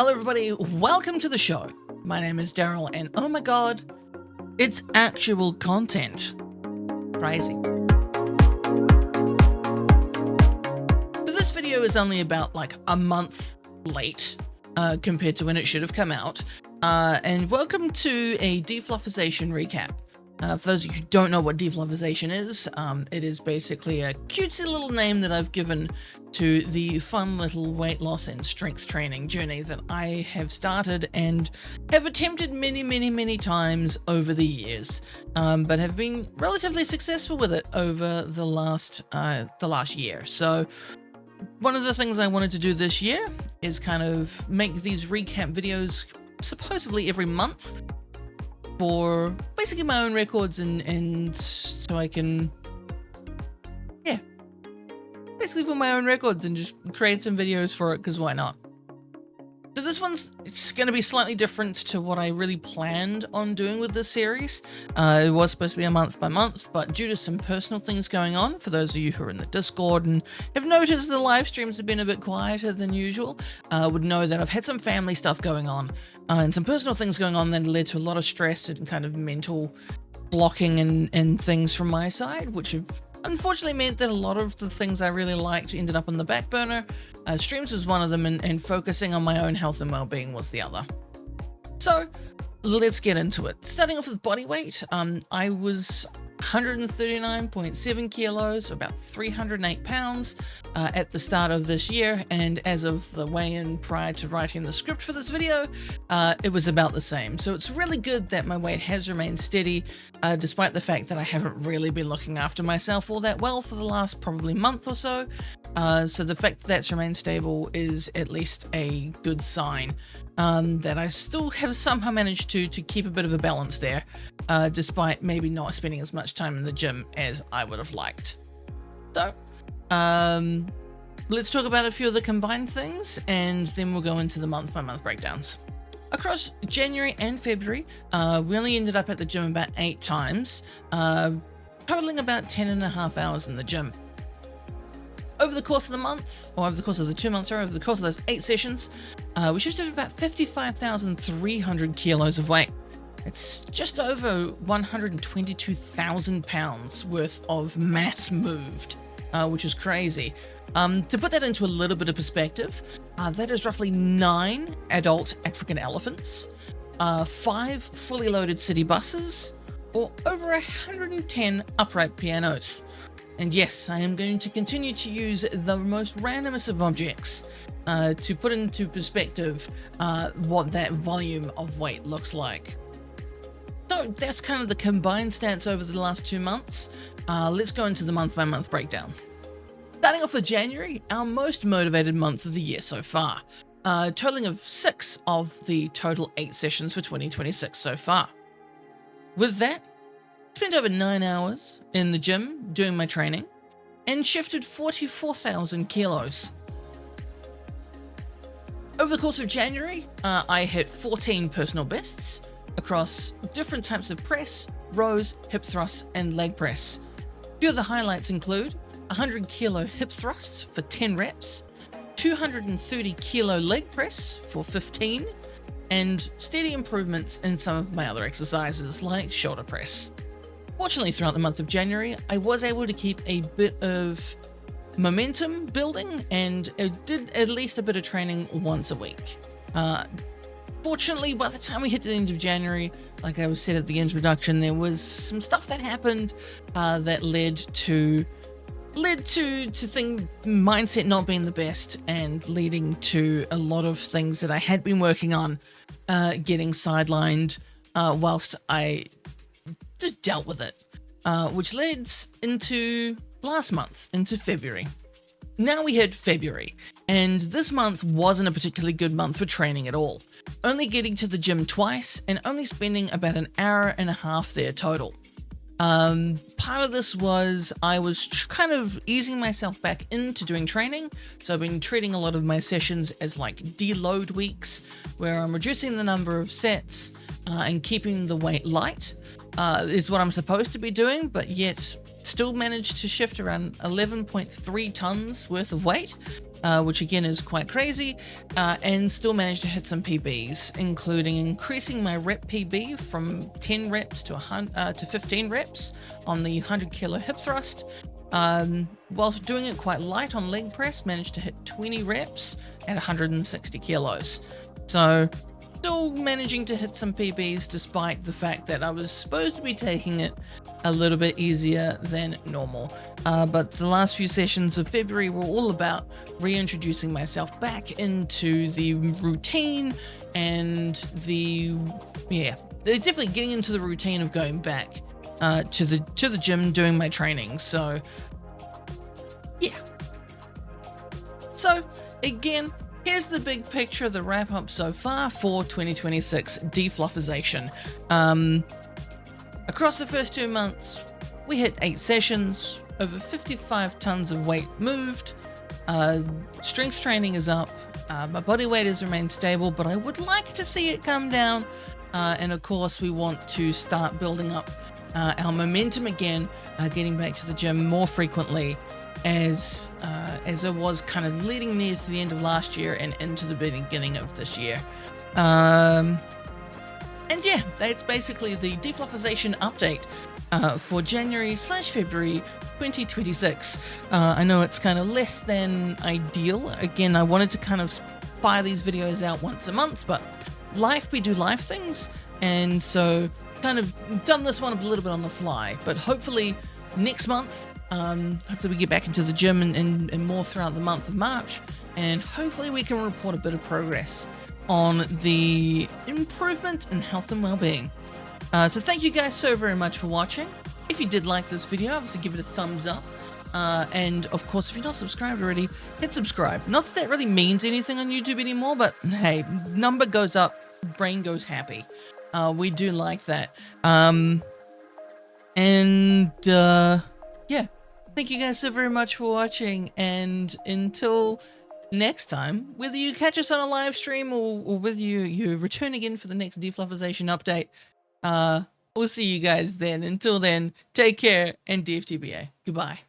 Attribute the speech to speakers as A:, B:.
A: Hello everybody, welcome to the show. My name is Daryl and oh my god, it's actual content. Crazy. So this video is only about like a month late compared to when it should have come out. And welcome to a Defluffization recap. For those of you who don't know what Defluffization is, it is basically a cutesy little name that I've given to the fun little weight loss and strength training journey that I have started and have attempted many times over the years, but have been relatively successful with it over the last year. So one of the things I wanted to do this year is kind of make these recap videos supposedly every month, for basically my own records and so I can, basically for my own records and just create some videos for it, because why not? So this it's going to be slightly different to what I really planned on doing with this series. It was supposed to be a month by month, but due to some personal things going on, for those of you who are in the Discord and have noticed the live streams have been a bit quieter than usual, would know that I've had some family stuff going on and some personal things going on that led to a lot of stress and kind of mental blocking and things from my side, which have unfortunately meant that a lot of the things I really liked ended up on the back burner. Streams was one of them, and focusing on my own health and well-being was the other. So let's get into it. Starting off with body weight, I was 139.7 kilos, about 308 pounds at the start of this year, and as of the weigh-in prior to writing the script for this video, it was about the same. So it's really good that my weight has remained steady, despite the fact that I haven't really been looking after myself all that well for the last probably month or so. So the fact that that's remained stable is at least a good sign that I still have somehow managed to keep a bit of a balance there, despite maybe not spending as much time in the gym as I would have liked. So let's talk about a few of the combined things, and then we'll go into the month-by-month breakdowns. Across January and February, we only ended up at the gym about 8 times, totaling about 10.5 hours in the gym. Over the course of the month, or over the course of the 2 months, or over the course of those 8 sessions, we shifted about 55,300 kilos of weight. It's just over 122,000 pounds worth of mass moved, which is crazy. To put that into a little bit of perspective, that is roughly 9 adult African elephants, 5 fully loaded city buses, or over 110 upright pianos. And yes, I am going to continue to use the most randomest of objects to put into perspective what that volume of weight looks like. So that's kind of the combined stats over the last 2 months. Let's go into the month-by-month breakdown. Starting off with January, our most motivated month of the year so far, totaling of 6 of the total 8 sessions for 2026 so far. With that, spent over 9 hours in the gym doing my training and shifted 44,000 kilos. Over the course of January, I hit 14 personal bests across different types of press, rows, hip thrusts, and leg press. A few of the highlights include 100 kilo hip thrusts for 10 reps, 230 kilo leg press for 15, and steady improvements in some of my other exercises like shoulder press. Fortunately, throughout the month of January, I was able to keep a bit of momentum building, and I did at least a bit of training once a week. Fortunately, by the time we hit the end of January, like I was said at the introduction, there was some stuff that happened that led to mindset not being the best, and leading to a lot of things that I had been working on getting sidelined whilst I just dealt with it, which leads into last month, into February. Now we hit February, and this month wasn't a particularly good month for training at all. Only getting to the gym twice and only spending about an hour and a half there total. Part of this was I was kind of easing myself back into doing training, so I've been treating a lot of my sessions as like deload weeks, where I'm reducing the number of sets and keeping the weight light, is what I'm supposed to be doing, but yet still managed to shift around 11.3 tons worth of weight, which again is quite crazy, and still managed to hit some PBs, including increasing my rep PB from 10 reps to 15 reps on the 100 kilo hip thrust. Whilst doing it quite light on leg press, managed to hit 20 reps at 160 kilos. So still managing to hit some PBs despite the fact that I was supposed to be taking it a little bit easier than normal. But the last few sessions of February were all about reintroducing myself back into the routine and they're definitely getting into the routine of going back to the gym, doing my training. So yeah. So again, here's the big picture, the wrap up so far for 2026 Defluffization. Across the first 2 months, we hit 8 sessions, over 55 tons of weight moved, strength training is up, my body weight has remained stable, but I would like to see it come down, and of course we want to start building up our momentum again, getting back to the gym more frequently, as it was kind of leading near to the end of last year and into the beginning of this year. And yeah, that's basically the Defluffization update for January/February 2026. I know it's kind of less than ideal. Again, I wanted to kind of fire these videos out once a month, but we do life things, and so kind of done this one a little bit on the fly. But hopefully next month, hopefully we get back into the gym and more throughout the month of March, and hopefully we can report a bit of progress on the improvement in health and well-being. So thank you guys so very much for watching. If you did like this video, obviously give it a thumbs up. And of course, if you're not subscribed already, hit subscribe. Not that really means anything on YouTube anymore, but hey, number goes up, brain goes happy. We do like that. Yeah, thank you guys so very much for watching, and until next time, whether you catch us on a live stream or whether you return again for the next Defluffization update, we'll see you guys then. Until then, take care and DFTBA. Goodbye.